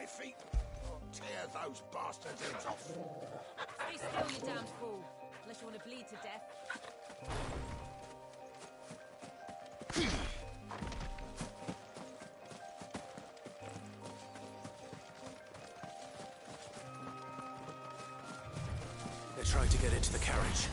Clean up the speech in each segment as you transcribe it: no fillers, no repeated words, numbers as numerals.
feet, or tear those bastards' heads off. Stay still, you damned fool. Unless you want to bleed to death. They're trying to get into the carriage.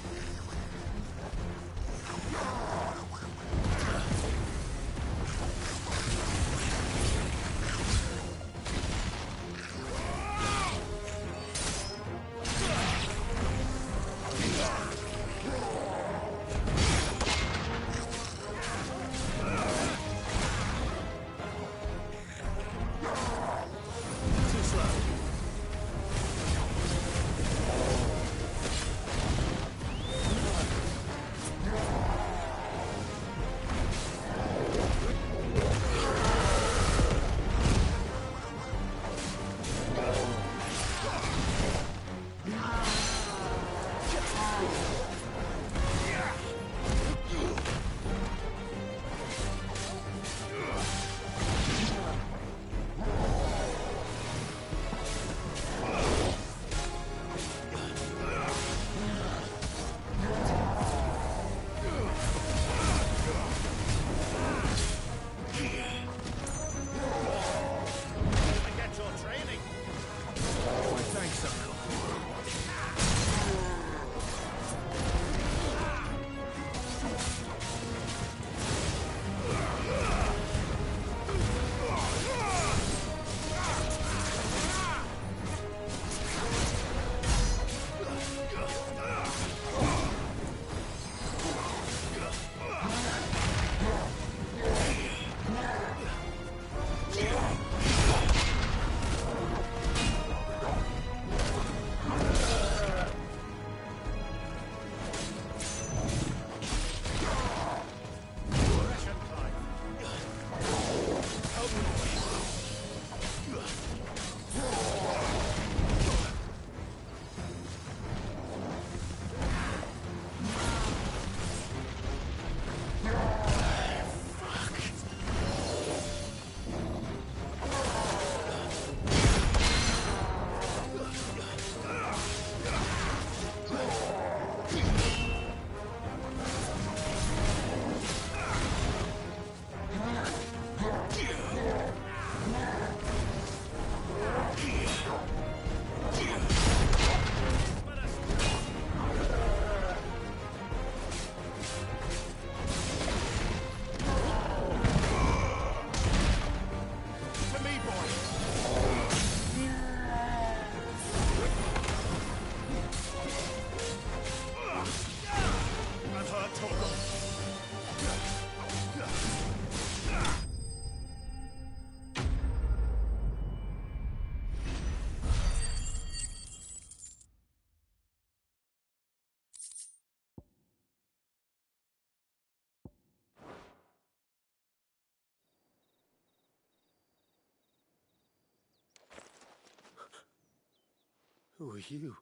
Who are you?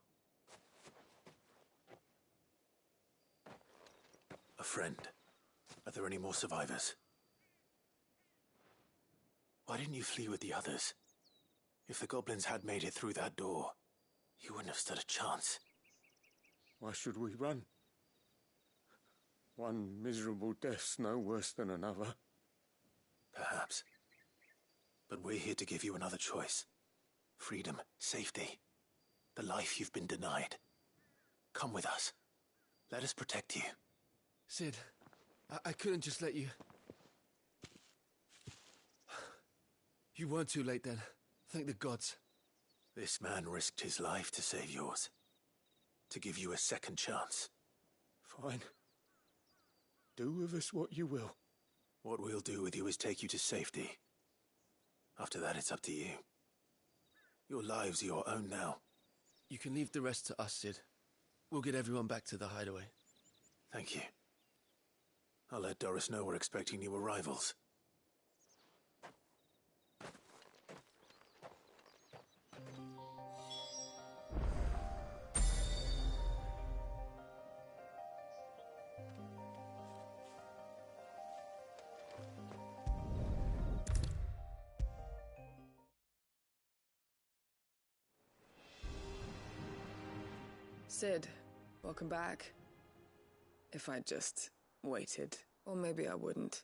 A friend. Are there any more survivors? Why didn't you flee with the others? If the goblins had made it through that door, you wouldn't have stood a chance. Why should we run? One miserable death's no worse than another. Perhaps. But we're here to give you another choice. Freedom, safety, the life you've been denied. Come with us. Let us protect you. Sid, I couldn't just let you... You weren't too late then. Thank the gods. This man risked his life to save yours. To give you a second chance. Fine. Do with us what you will. What we'll do with you is take you to safety. After that, it's up to you. Your lives are your own now. You can leave the rest to us, Sid. We'll get everyone back to the hideaway. Thank you. I'll let Doris know we're expecting new arrivals. Sid, welcome back. If I'd just waited, or maybe I wouldn't.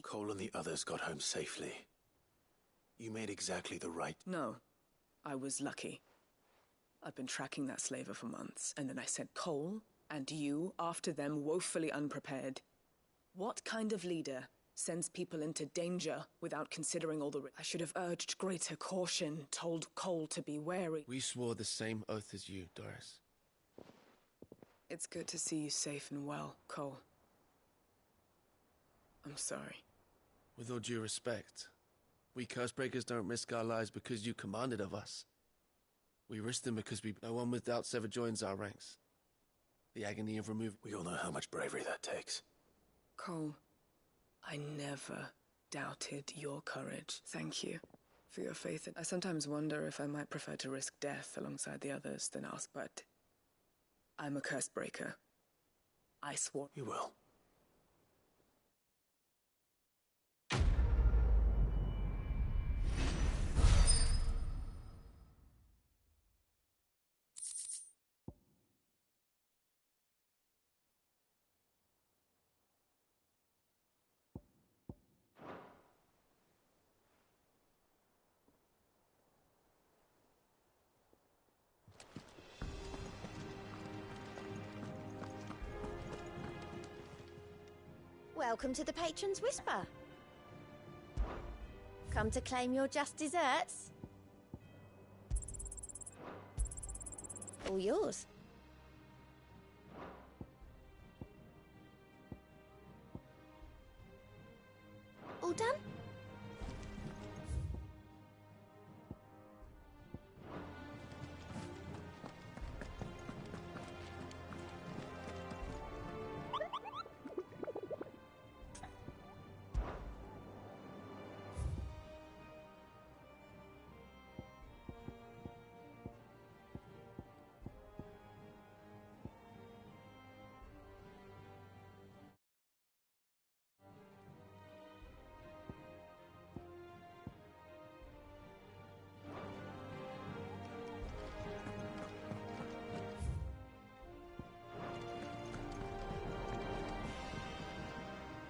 Cole and the others got home safely. You made exactly the right... No, I was lucky. I've been tracking that slaver for months, and then I sent Cole and you after them, woefully unprepared. What kind of leader sends people into danger without considering all the... I should have urged greater caution, told Cole to be wary. We swore the same oath as you, Doris. It's good to see you safe and well, Cole. I'm sorry. With all due respect, we Cursebreakers don't risk our lives because you commanded of us. We risk them because no one without Sever joins our ranks. The agony of removing... We all know how much bravery that takes. Cole, I never doubted your courage. Thank you for your faith. I sometimes wonder if I might prefer to risk death alongside the others than ask, but I'm a Cursebreaker. I swore... You will. Welcome to the Patron's Whisper. Come to claim your just desserts? All yours. All done?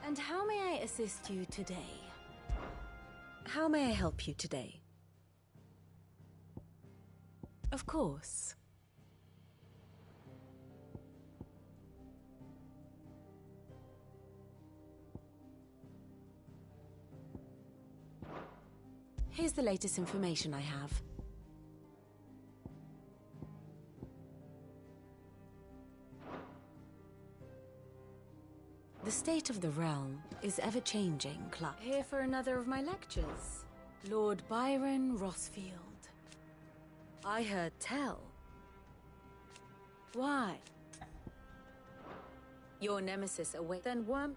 And how may I assist you today? How may I help you today? Of course. Here's the latest information I have. The state of the realm is ever-changing, Clark. Here for another of my lectures. Lord Byron Rossfield. I heard tell. Why? Your nemesis away. Then worm...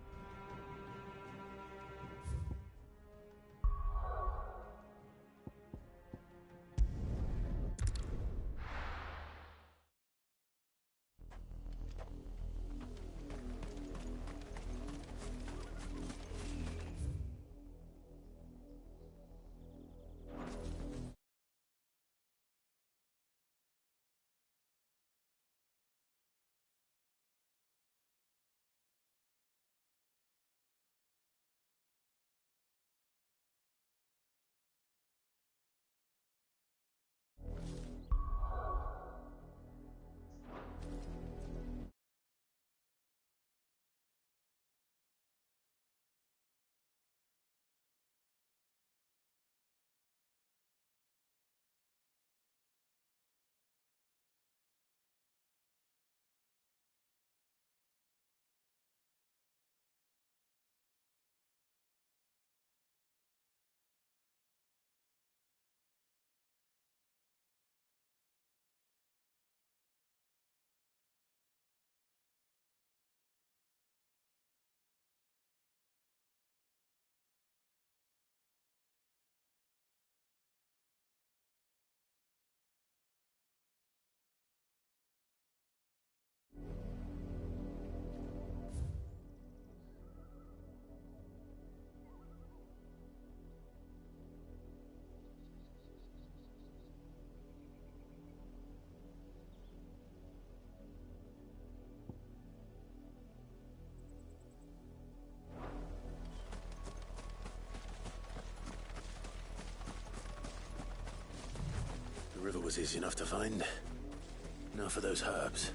river was easy enough to find. Now for those herbs.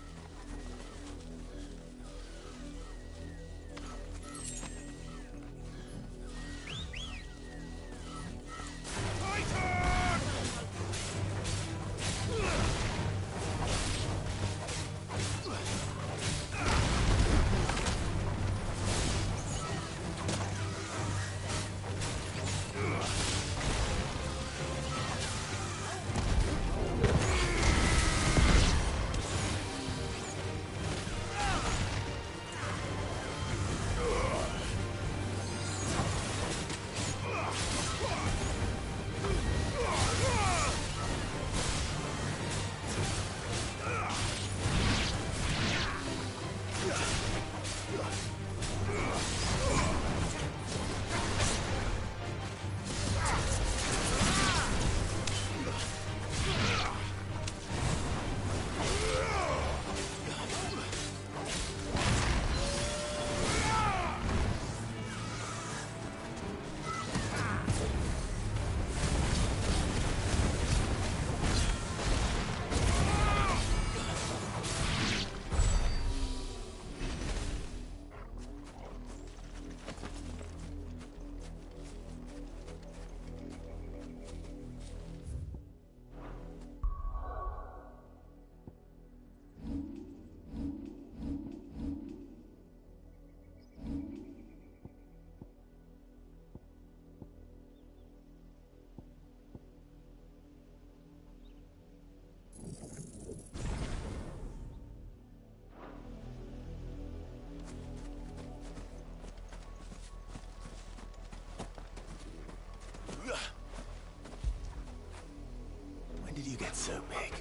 When did you get so big?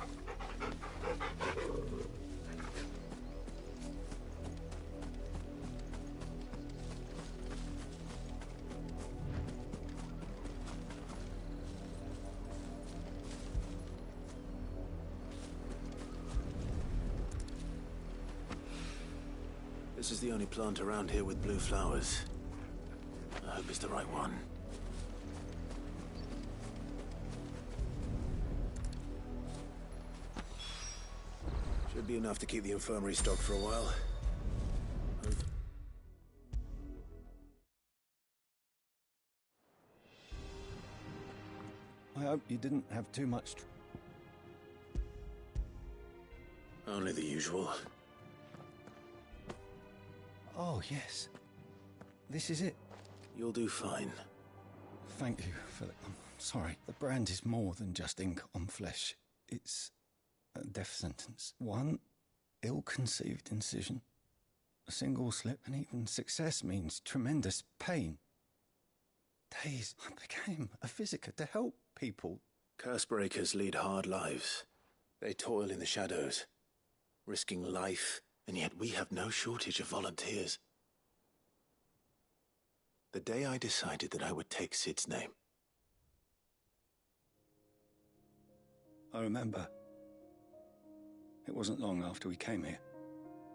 This is the only plant around here with blue flowers. I hope it's the right one. Should be enough to keep the infirmary stocked for a while. I hope you didn't have too much. Only the usual. Oh, yes. This is it. You'll do fine. Thank you, Philip. I'm sorry. The brand is more than just ink on flesh. It's a death sentence. One ill-conceived incision, a single slip, and even success means tremendous pain. Days I became a physicker to help people. Cursebreakers lead hard lives. They toil in the shadows, risking life, and yet we have no shortage of volunteers. The day I decided that I would take Sid's name, I remember. It wasn't long after we came here.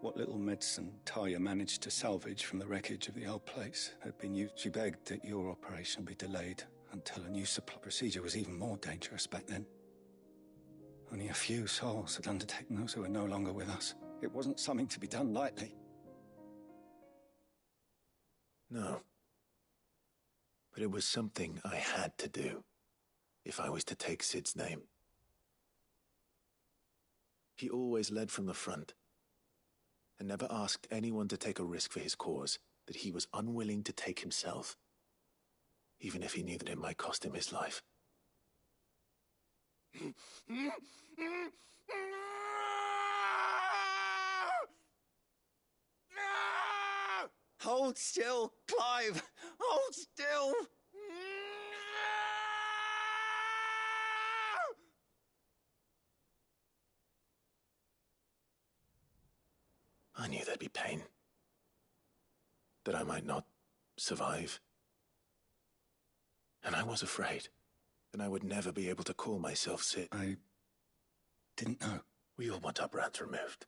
What little medicine Talia managed to salvage from the wreckage of the old place had been used. She begged that your operation be delayed until a new supply procedure was even more dangerous back then. Only a few souls had undertaken those who were no longer with us. It wasn't something to be done lightly. no. But it was something I had to do, if I was to take Sid's name. He always led from the front, and never asked anyone to take a risk for his cause that he was unwilling to take himself, even if he knew that it might cost him his life. Hold still, Clive! Hold still! I knew there'd be pain. That I might not survive. And I was afraid that I would never be able to call myself Sid. I didn't know. We all want our brands removed.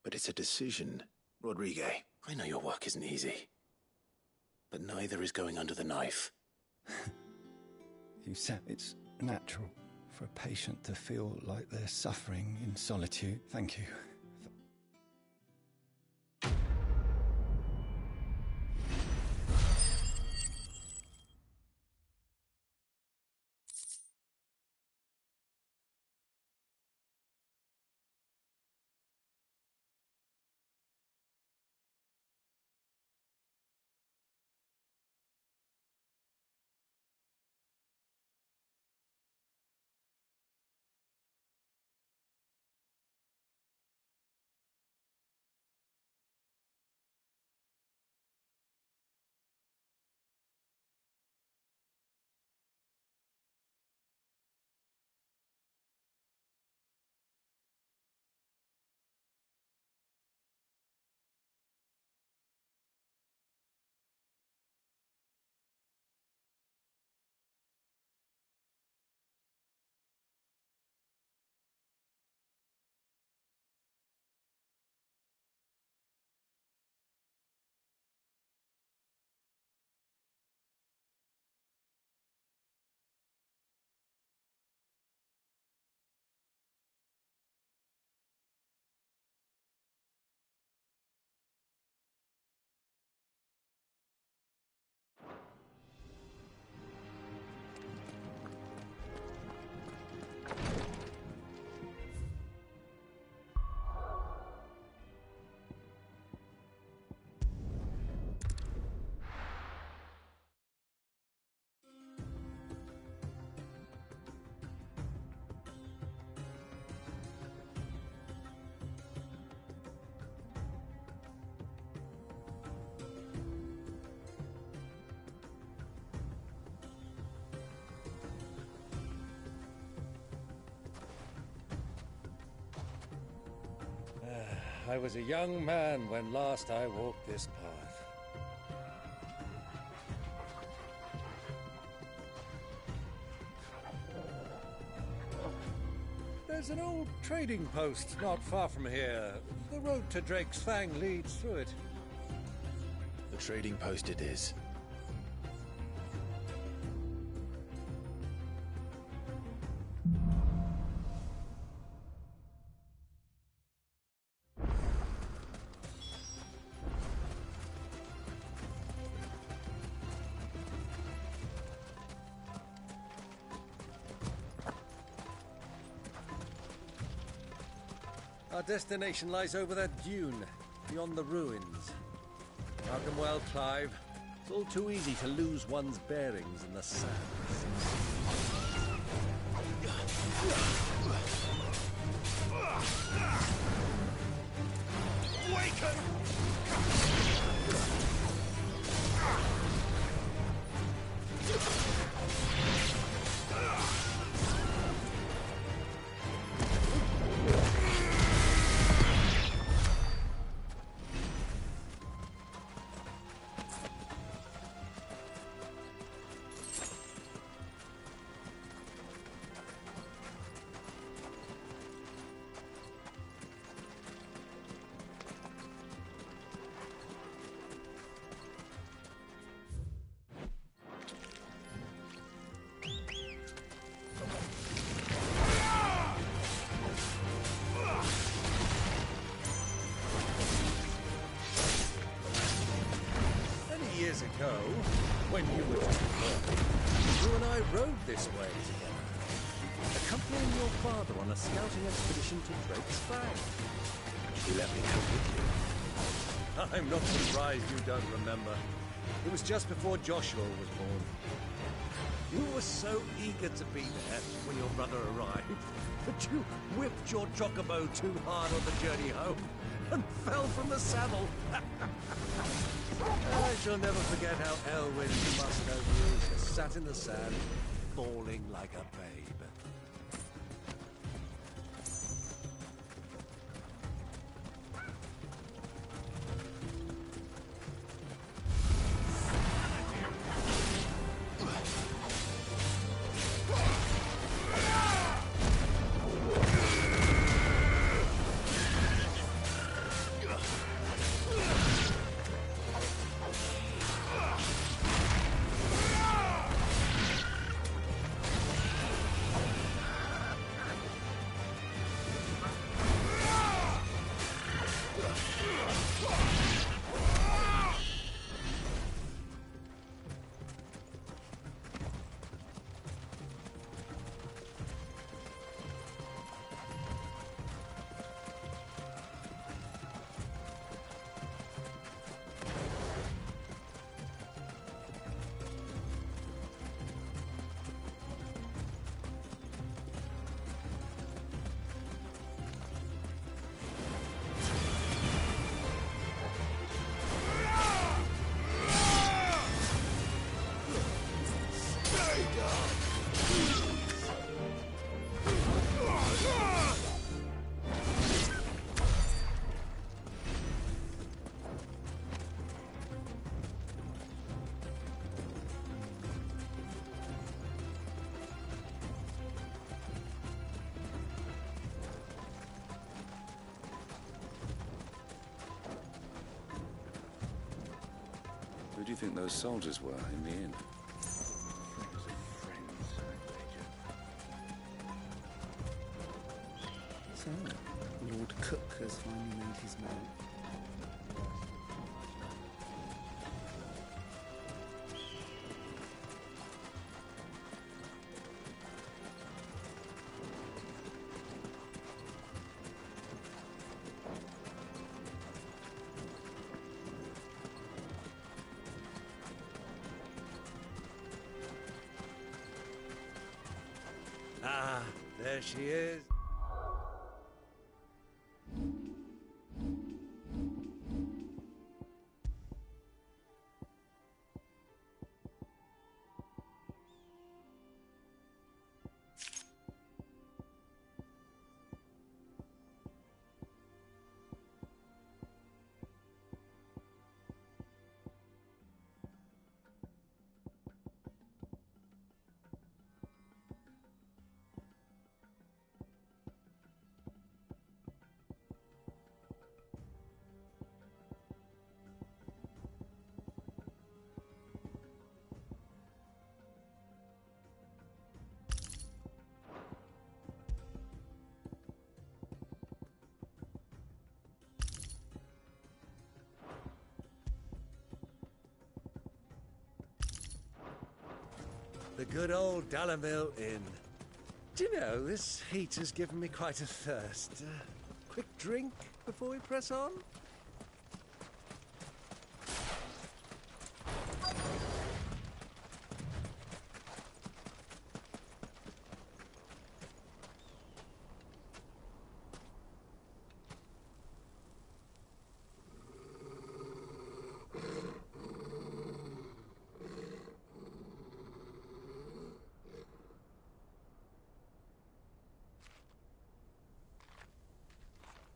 But it's a decision, Rodrigue. I know your work isn't easy. But neither is going under the knife. You said it's natural for a patient to feel like they're suffering in solitude. Thank you. I was a young man when last I walked this path. There's an old trading post not far from here. The road to Drake's Fang leads through it. The trading post it is. Our destination lies over that dune, beyond the ruins. Welcome well, Clive. It's all too easy to lose one's bearings in the sands. Years ago, when you were you and I rode this way together, accompanying your father on a scouting expedition to Drake's Fang. You let me come with you. I'm not surprised you don't remember. It was just before Joshua was born. You were so eager to be there when your brother arrived that you whipped your chocobo too hard on the journey home and fell from the saddle. I shall never forget how Elwyn must have you sat in the sand, bawling like a babe. do you think those soldiers were in the inn? So, Lord Cook has finally made his move. Ah, there she is. The good old Dalamil Inn. Do you know, this heat has given me quite a thirst. Quick drink before we press on?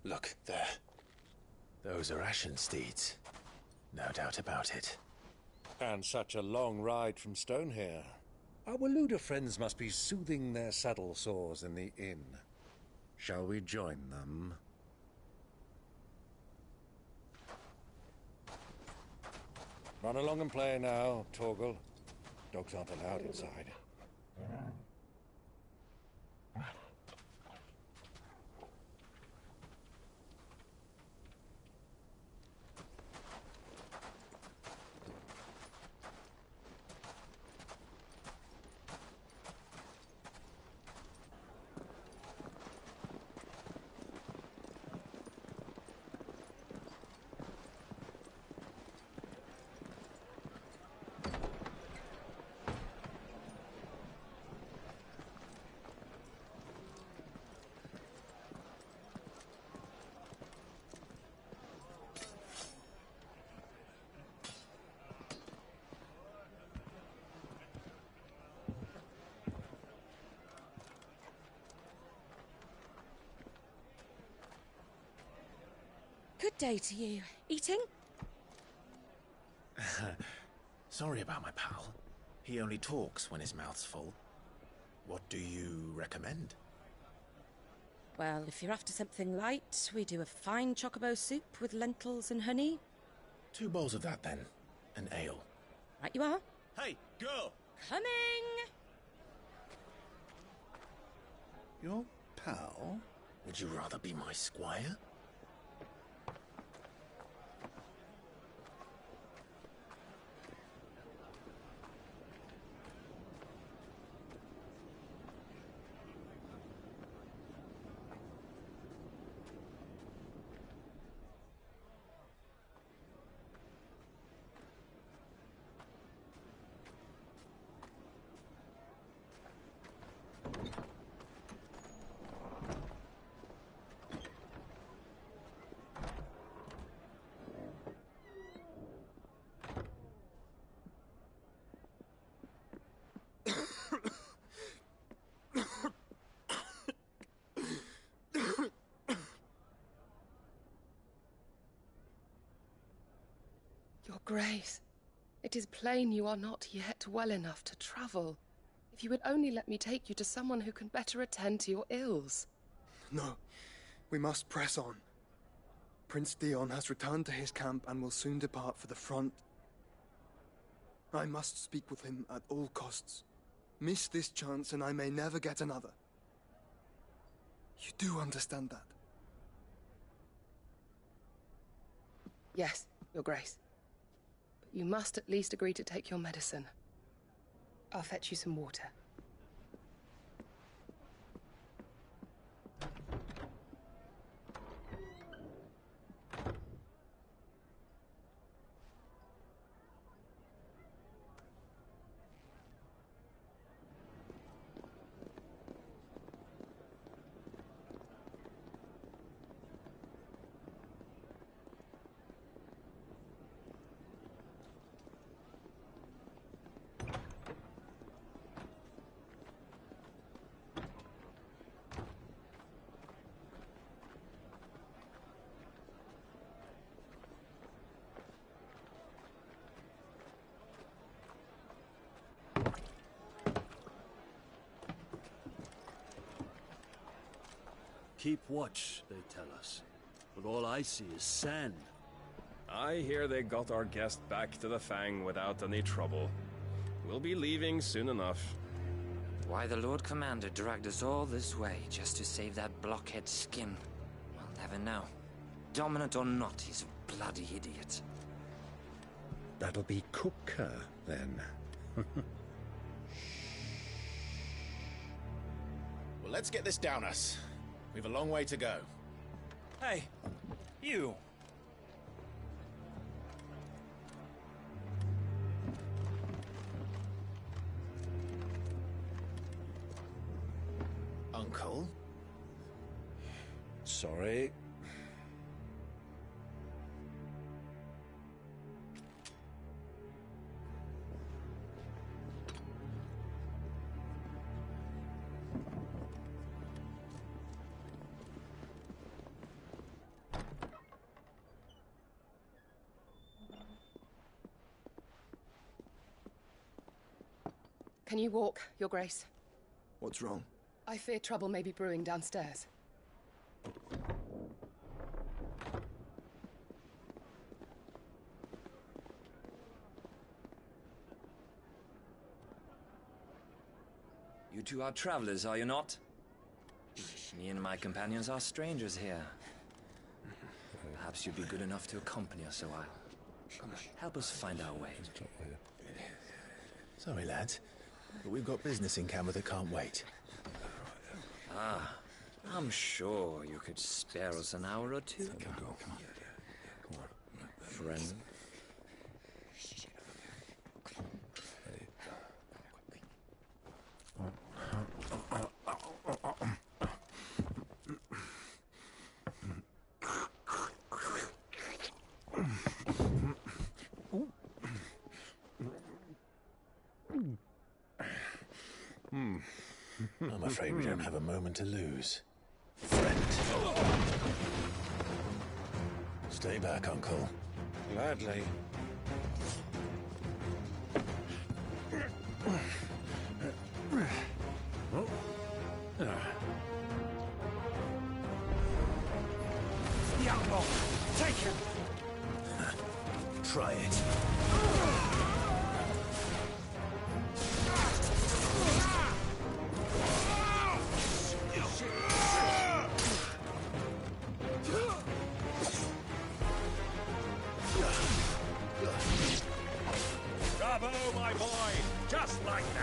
Look, there. Those are ashen steeds. No doubt about it. And such a long ride from Stone here. Our Waluda friends must be soothing their saddle sores in the inn. Shall we join them? Run along and play now, Torgal. Dogs aren't allowed inside. Good day to you. Eating? Sorry about my pal. He only talks when his mouth's full. What do you recommend? Well, if you're after something light, we do a fine chocobo soup with lentils and honey. 2 bowls of that, then. An ale. Right you are. Hey, girl! Coming! Your pal? Would you rather be my squire? Your Grace, it is plain you are not yet well enough to travel. If you would only let me take you to someone who can better attend to your ills. No, we must press on. Prince Dion has returned to his camp and will soon depart for the front. I must speak with him at all costs. Miss this chance and I may never get another. You do understand that? Yes, Your Grace. But you must at least agree to take your medicine. I'll fetch you some water. Keep watch, they tell us. But all I see is sand. I hear they got our guest back to the Fang without any trouble. We'll be leaving soon enough. Why the Lord Commander dragged us all this way just to save that blockhead skin, we'll never know. Dominant or not, he's a bloody idiot. That'll be Cooker, then. Well, let's get this down us. We've a long way to go. Hey, you. Uncle? Sorry. Can you walk, Your Grace? What's wrong? I fear trouble may be brewing downstairs. You two are travelers, are you not? Me and my companions are strangers here. Perhaps you'd be good enough to accompany us a while. Help us find our way. Sorry, lads, but we've got business in camera that can't wait. Ah, I'm sure you could spare us an hour or two. Come on. Friend. I'm afraid we don't have a moment to lose. Friend. Stay back, Uncle. Gladly. The outlaw! Take him! Try it. Bravo, my boy! Just like that!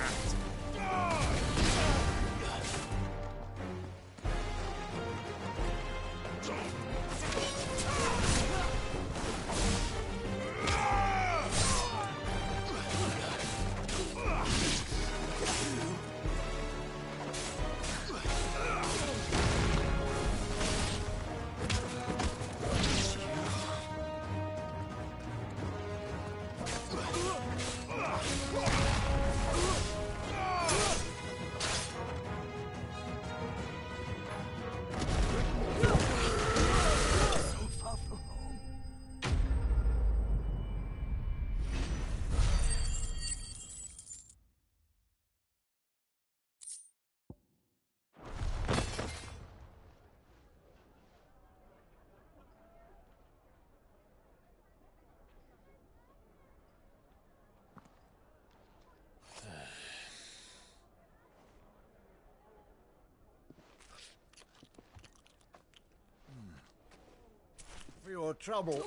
for your trouble.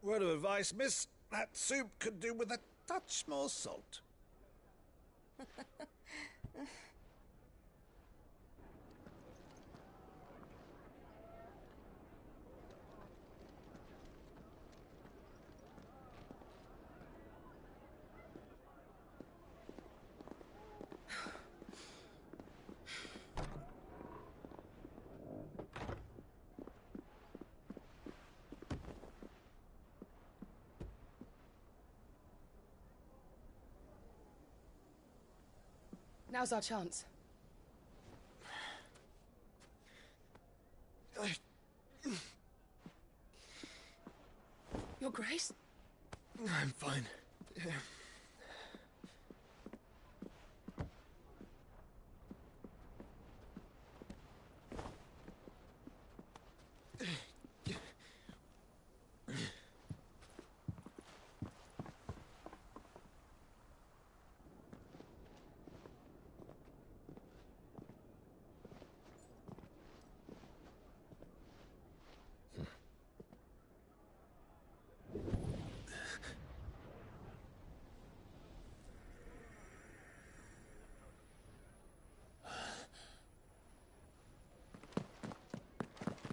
Word of advice, miss. That soup could do with a touch more salt. Now's our chance. Your Grace? I'm fine. Yeah.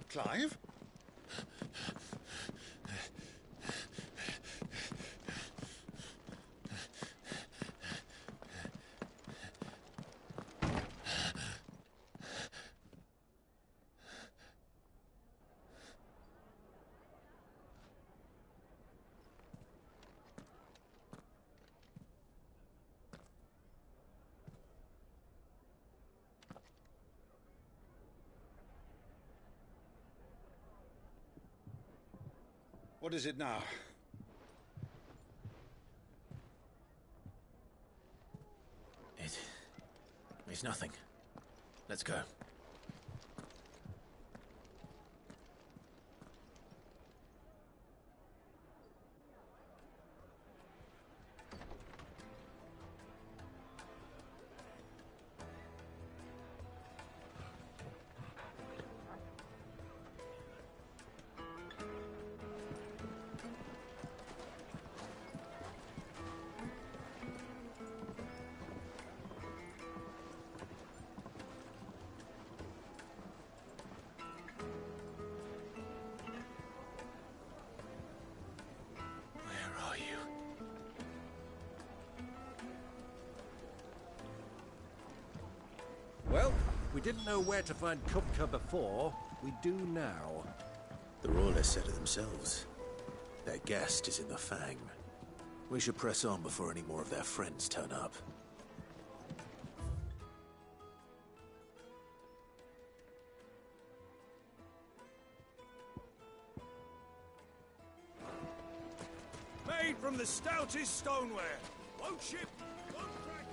Clive? What is it now? It's nothing. Let's go. Well, we didn't know where to find Kupka before. We do now. The Royalists said it themselves. Their guest is in the Fang. We should press on before any more of their friends turn up. Made from the stoutest stoneware. Won't ship, won't crack.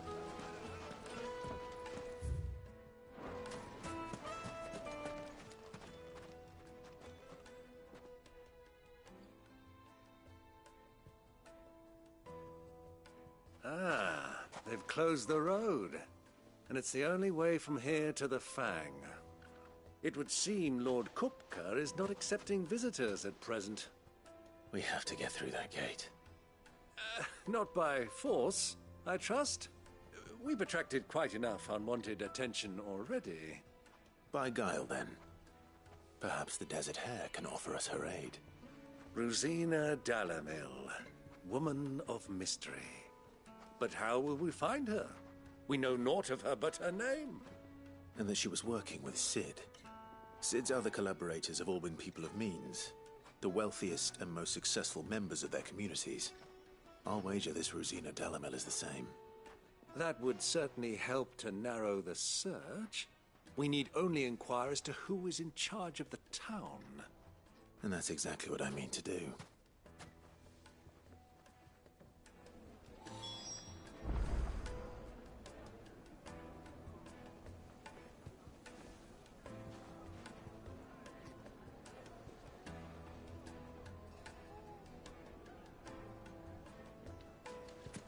Ah, they've closed the road. And it's the only way from here to the Fang. It would seem Lord Kupka is not accepting visitors at present. We have to get through that gate. Not by force, I trust. We've attracted quite enough unwanted attention already. By guile, then. Perhaps the Desert Hare can offer us her aid. Rosina Dalamil, woman of mystery. But how will we find her? We know naught of her but her name. And that she was working with Sid. Sid's other collaborators have all been people of means. The wealthiest and most successful members of their communities. I'll wager this Rosina Dalamil is the same. That would certainly help to narrow the search. We need only inquire as to who is in charge of the town. And that's exactly what I mean to do.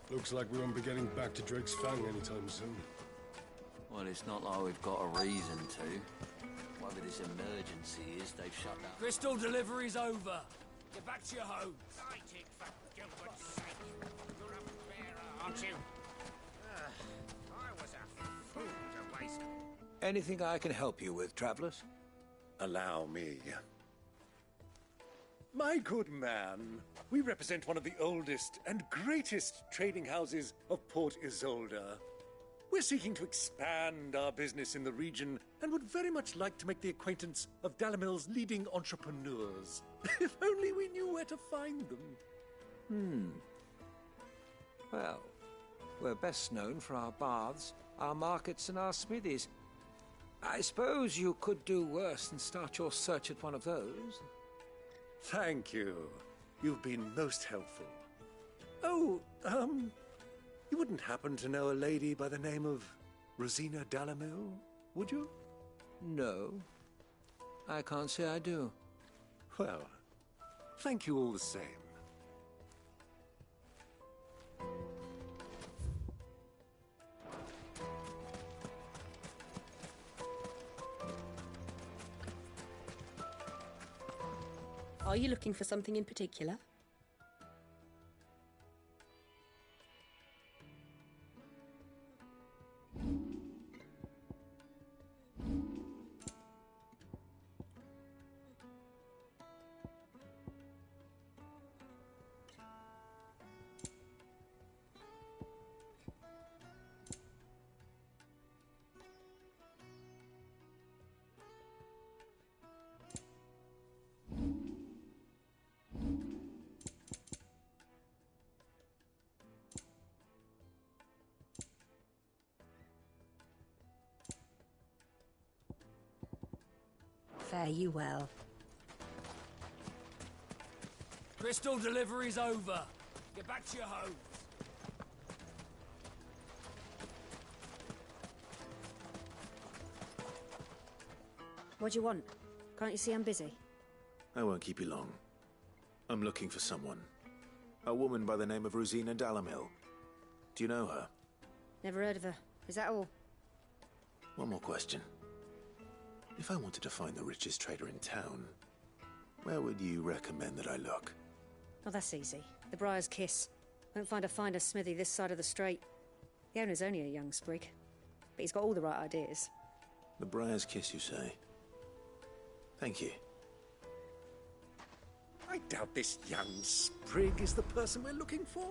Looks like we won't be getting back to Drake's Fang anytime soon. Well, it's not like we've got a reason to. Whatever this emergency is, they've shut down. Crystal delivery's over. Get back to your homes. Fighting for Gilbert's sake. You're a bearer, aren't you? I was a fool to waste. Anything I can help you with, travelers? Allow me. My good man, we represent one of the oldest and greatest trading houses of Port Isolde. We're seeking to expand our business in the region and would very much like to make the acquaintance of Dalamil's leading entrepreneurs. If only we knew where to find them. Well, we're best known for our baths, our markets, and our smithies. I suppose you could do worse than start your search at one of those. Thank you. You've been most helpful. Oh, you wouldn't happen to know a lady by the name of Rosina Dalamil, would you? No. I can't say I do. Well, thank you all the same. Are you looking for something in particular? Fare you well. Crystal delivery's over. Get back to your homes. What do you want? Can't you see I'm busy? I won't keep you long. I'm looking for someone. A woman by the name of Rosina Dalamil. Do you know her? Never heard of her. Is that all? One more question. If I wanted to find the richest trader in town, where would you recommend that I look? Oh, that's easy. The Briar's Kiss. Won't find a finer smithy this side of the strait. The owner's only a young sprig, but he's got all the right ideas. The Briar's Kiss, you say? Thank you. I doubt this young sprig is the person we're looking for.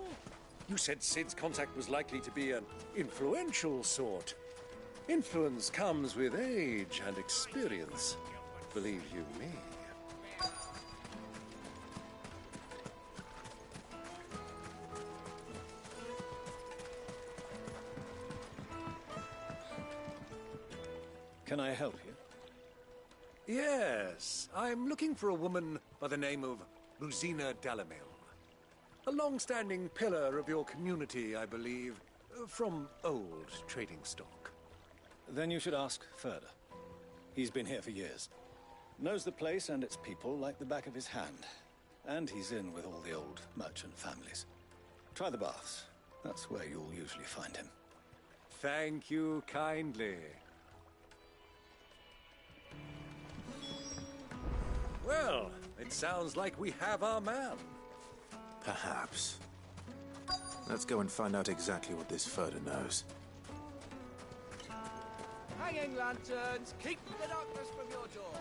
You said Sid's contact was likely to be an influential sort. Influence comes with age and experience, believe you me. Can I help you? Yes, I'm looking for a woman by the name of Rosina Dalamil. A long-standing pillar of your community, I believe, from old trading stock. Then you should ask Furder. He's been here for years. Knows the place and its people like the back of his hand. And he's in with all the old merchant families. Try the baths. That's where you'll usually find him. Thank you kindly. Well, it sounds like we have our man. Perhaps. Let's go and find out exactly what this Furder knows. Hanging lanterns, keep the darkness from your door.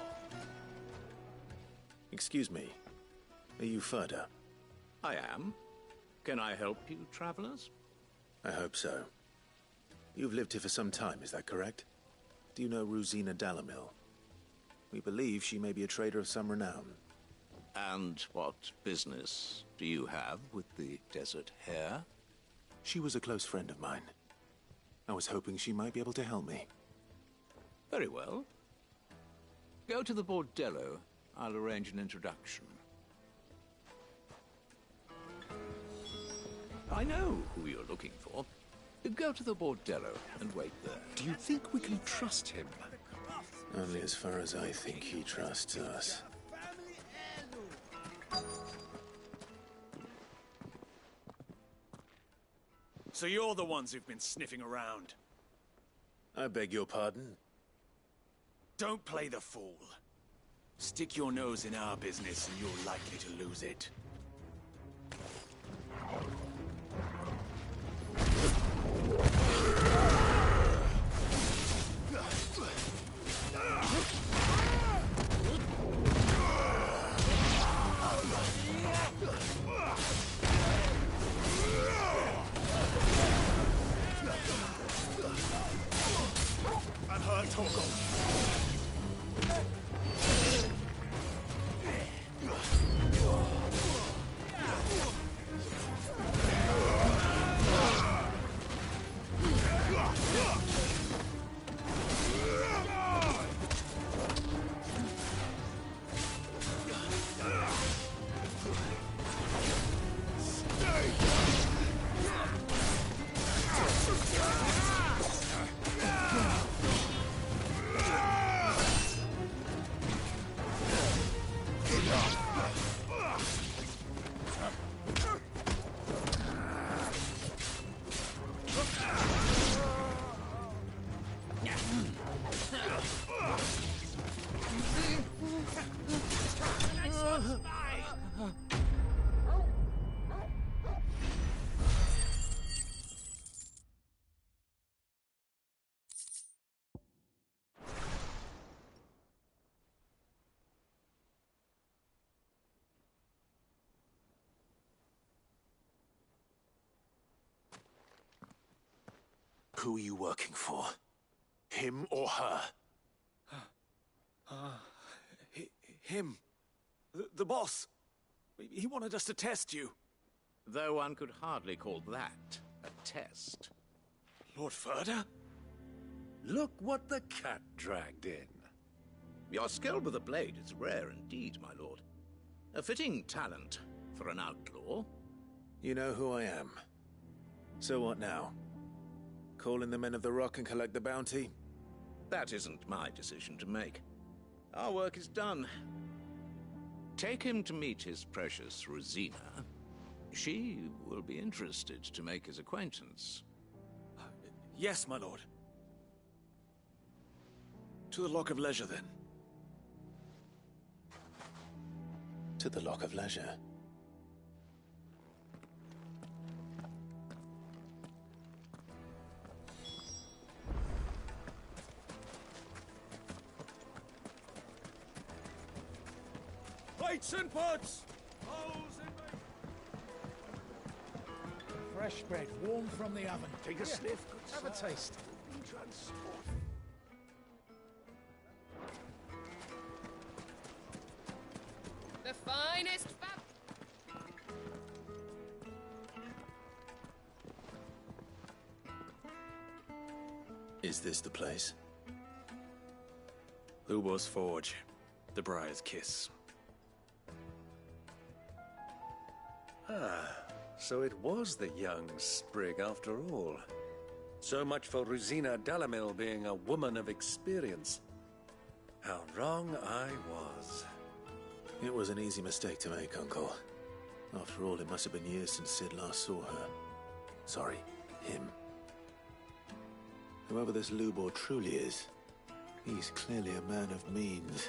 Excuse me. Are you Furder? I am. Can I help you, travelers? I hope so. You've lived here for some time, is that correct? Do you know Rosina Dalamil? We believe she may be a trader of some renown. And what business do you have with the desert hare? She was a close friend of mine. I was hoping she might be able to help me. Very well. Go to the bordello. I'll arrange an introduction. I know who you're looking for. Go to the bordello and wait there. Do you think we can trust him? Only as far as I think he trusts us. So you're the ones who've been sniffing around. I beg your pardon? Don't play the fool. Stick your nose in our business and you're likely to lose it. I've heard Torgal. Who are you working for? Him or her? Him. The boss. He wanted us to test you. Though one could hardly call that a test. Lord Ferda? Look what the cat dragged in. Your skill with a blade is rare indeed, my lord. A fitting talent for an outlaw. You know who I am. So what now? Call in the Men of the Rock and collect the bounty? That isn't my decision to make. Our work is done. Take him to meet his precious Rosina. She will be interested to make his acquaintance. Yes, my lord. To the Lock of Leisure, then. To the Lock of Leisure. Plates and pots! Bowls and... Fresh bread, warm from the oven. Take a sniff, good Have a sir. taste. The finest Is this the place? Lubor's Forge. The Briar's Kiss. Ah, so it was the young sprig after all. So much for Rosina Dalamil being a woman of experience. How wrong I was. It was an easy mistake to make, Uncle. After all, it must have been years since Sid last saw her. Sorry, him. Whoever this Lubor truly is, he's clearly a man of means.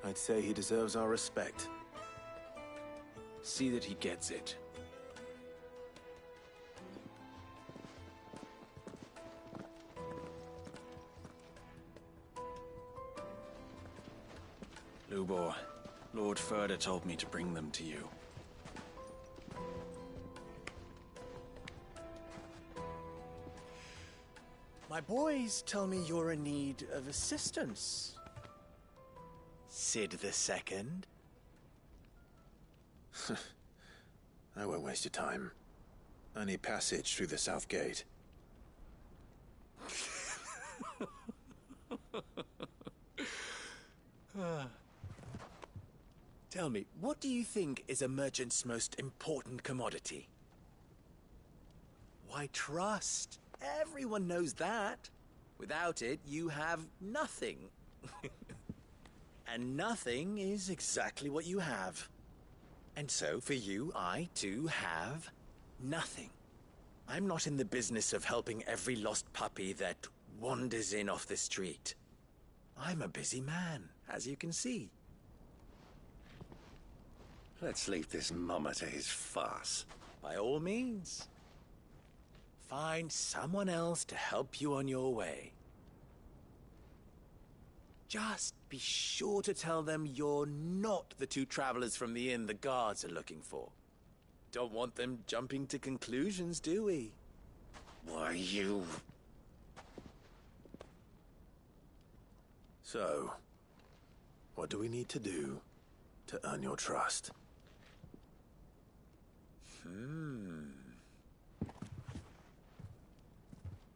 I'd say he deserves our respect. See that he gets it. Lubor, Lord Ferda told me to bring them to you. My boys tell me you're in need of assistance. Sid the Second? I won't waste your time. I need passage through the south gate. Tell me, what do you think is a merchant's most important commodity? Why, trust. Everyone knows that. Without it, you have nothing. And nothing is exactly what you have. And so, for you, I, too, have nothing. I'm not in the business of helping every lost puppy that wanders in off the street. I'm a busy man, as you can see. Let's leave this mummer to his farce. By all means. Find someone else to help you on your way. Just be sure to tell them you're not the two travelers from the inn the guards are looking for. Don't want them jumping to conclusions, do we? Why, you... So, what do we need to do to earn your trust?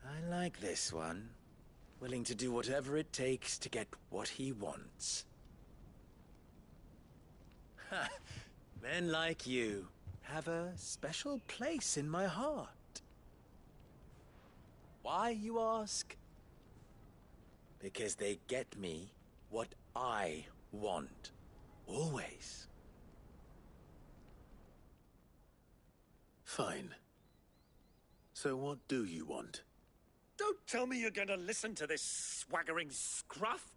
I like this one. Willing to do whatever it takes to get what he wants. Ha! Men like you have a special place in my heart. Why, you ask? Because they get me what I want. Always. Fine. So what do you want? Don't tell me you're going to listen to this swaggering scruff!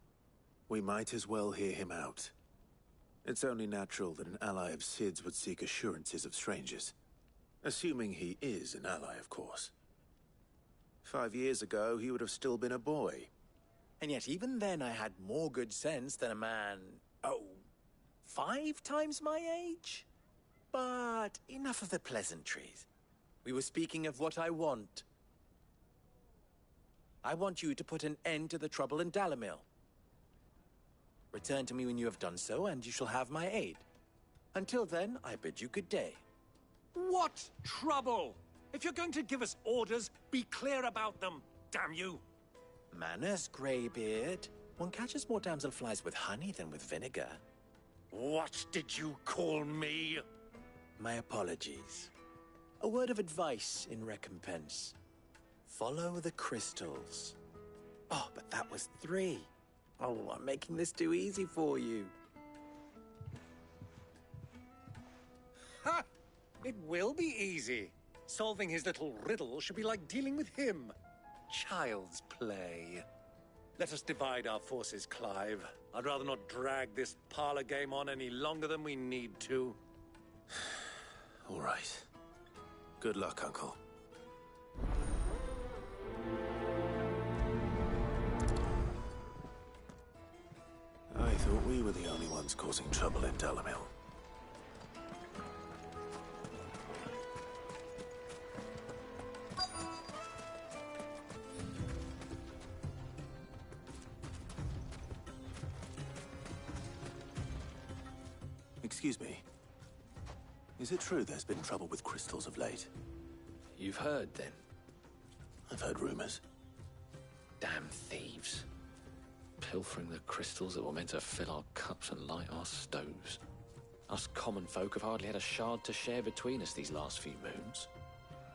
We might as well hear him out. It's only natural that an ally of Sid's would seek assurances of strangers. Assuming he is an ally, of course. 5 years ago, he would have still been a boy. And yet even then I had more good sense than a man, 5 times my age? But enough of the pleasantries. We were speaking of what I want. I want you to put an end to the trouble in Dalamil. Return to me when you have done so, and you shall have my aid. Until then, I bid you good day. What trouble? If you're going to give us orders, be clear about them, damn you! Manners, Greybeard. One catches more damselflies with honey than with vinegar. What did you call me? My apologies. A word of advice in recompense. Follow the crystals. Oh, but that was 3. Oh, I'm making this too easy for you. Ha! It will be easy. Solving his little riddle should be like dealing with him. Child's play. Let us divide our forces, Clive. I'd rather not drag this parlor game on any longer than we need to. All right. Good luck, Uncle. I thought we were the only ones causing trouble in Dalamil. Excuse me. Is it true there's been trouble with crystals of late? You've heard, then? I've heard rumors. Damn thieves. Pilfering the crystals that were meant to fill our cups and light our stoves. Us common folk have hardly had a shard to share between us these last few moons.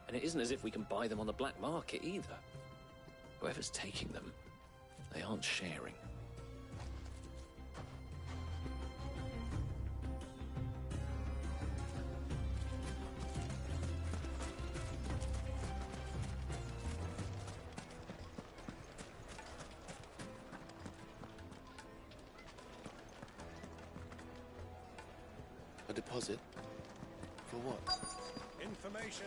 And it isn't as if we can buy them on the black market either. Whoever's taking them, they aren't sharing. A deposit? For what? Information.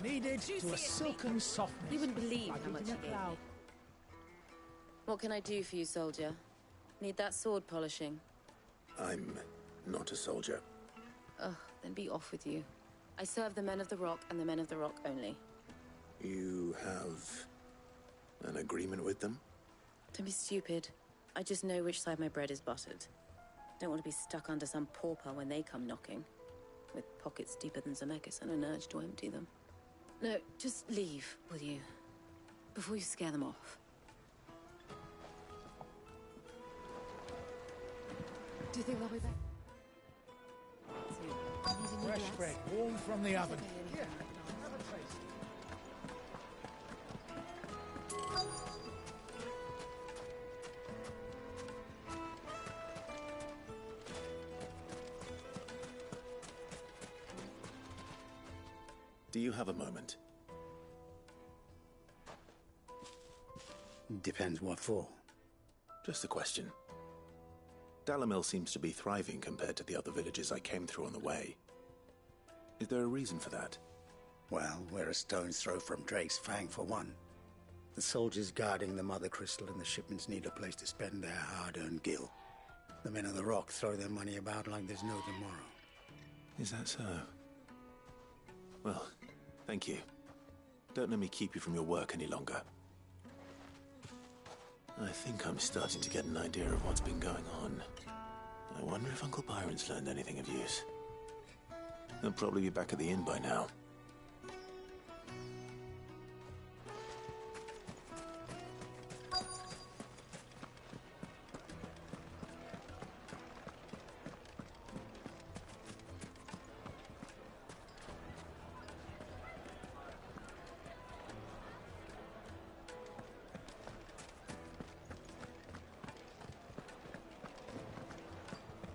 Needed to a silken softness. You wouldn't believe like how much eating you a gave cloud. me. What can I do for you, soldier? Need that sword polishing? I'm not a soldier. Ugh, then be off with you. I serve the men of the Rock and the men of the Rock only. You have an agreement with them? Don't be stupid. I just know which side my bread is buttered. Don't want to be stuck under some pauper when they come knocking. With pockets deeper than Zemeckis and an urge to empty them. No, just leave, will you? Before you scare them off. Do you think they'll be back? Fresh bread, warm from the oven. Here, have a taste. Do you have a moment? Depends what for. Just a question. Dalamil seems to be thriving compared to the other villages I came through on the way. Is there a reason for that? Well, we're a stone's throw from Drake's Fang, for one. The soldiers guarding the Mother Crystal and the shipments need a place to spend their hard-earned gil. The men of the Rock throw their money about like there's no tomorrow. Is that so? Well, thank you. Don't let me keep you from your work any longer. I think I'm starting to get an idea of what's been going on. I wonder if Uncle Byron's learned anything of use. He'll probably be back at the inn by now.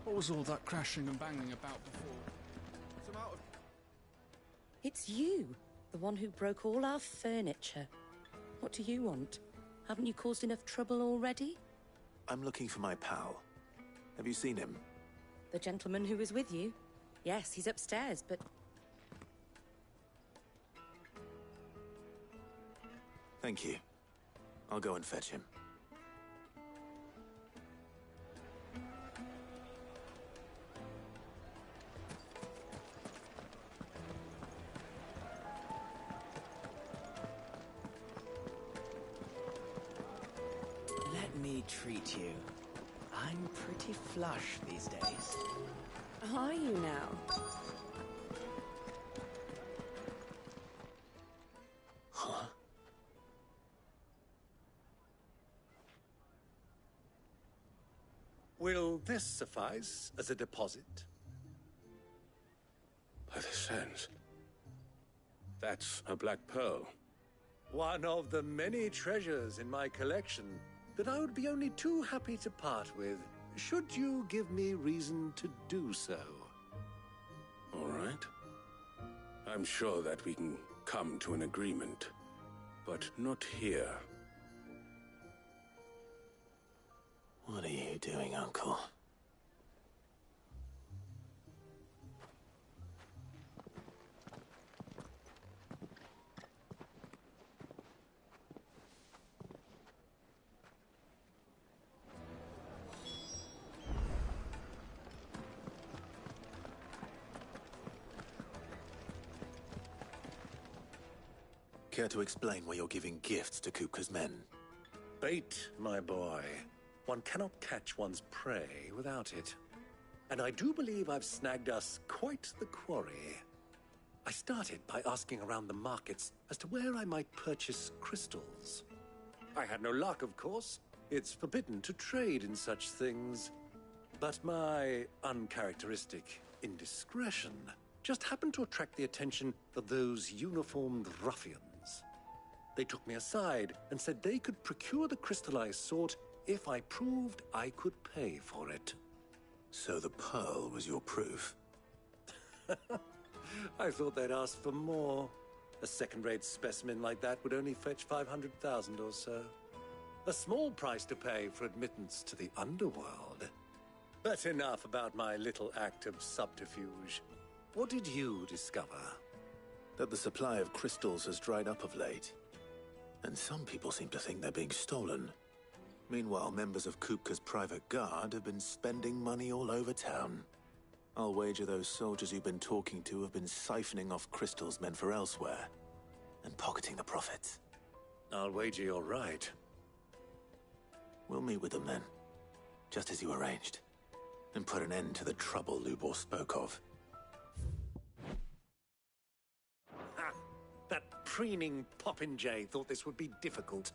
What was all that crashing and banging about before? Some out of... It's you, the one who broke all our furniture. What do you want? Haven't you caused enough trouble already? I'm looking for my pal. Have you seen him? The gentleman who was with you? Yes, he's upstairs, but... Thank you. I'll go and fetch him. Let me treat you. I'm pretty flush these days. Are you now? Huh? Will this suffice as a deposit? By the sands. That's a black pearl. One of the many treasures in my collection that I would be only too happy to part with, should you give me reason to do so. All right. I'm sure that we can come to an agreement, but not here. What are you doing, Uncle? Care to explain why you're giving gifts to Kupka's men? Bait, my boy. One cannot catch one's prey without it. And I do believe I've snagged us quite the quarry. I started by asking around the markets as to where I might purchase crystals. I had no luck, of course. It's forbidden to trade in such things. But my uncharacteristic indiscretion just happened to attract the attention of those uniformed ruffians. They took me aside and said they could procure the crystal I sought if I proved I could pay for it. So the pearl was your proof? I thought they'd ask for more. A second-rate specimen like that would only fetch 500,000 or so. A small price to pay for admittance to the underworld. But enough about my little act of subterfuge. What did you discover? That the supply of crystals has dried up of late. And some people seem to think they're being stolen. Meanwhile, members of Kupka's private guard have been spending money all over town. I'll wager those soldiers you've been talking to have been siphoning off crystals meant for elsewhere, and pocketing the profits. I'll wager you're right. We'll meet with them then, just as you arranged, and put an end to the trouble Lubor spoke of. Ha! That preening popinjay thought this would be difficult.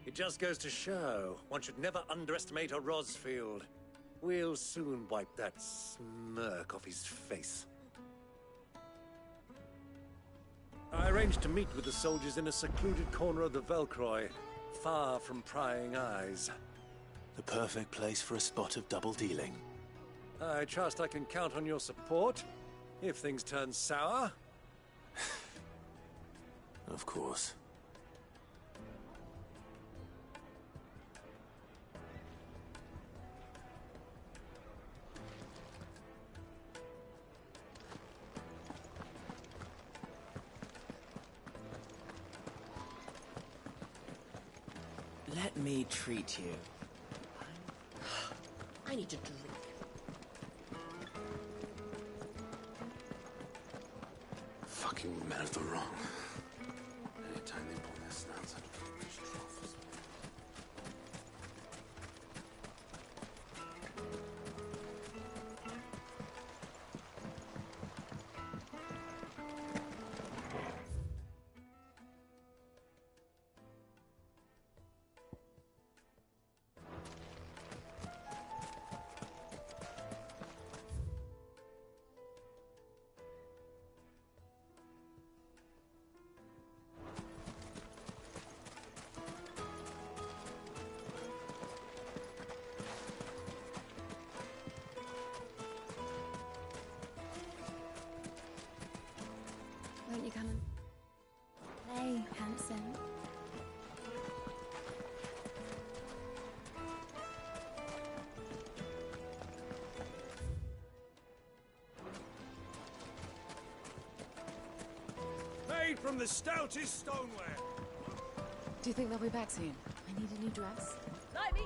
It just goes to show, one should never underestimate a Rosfield. We'll soon wipe that smirk off his face. I arranged to meet with the soldiers in a secluded corner of the Velcroy, far from prying eyes. The perfect place for a spot of double dealing. I trust I can count on your support, if things turn sour. Of course. Let me treat you. I need a drink. Fucking men of the wrong. Anytime they pull their snouts out of these troughs. Won't you come and play, handsome? Made from the stoutest stoneware. Do you think they'll be back soon? I need a new dress. Light me!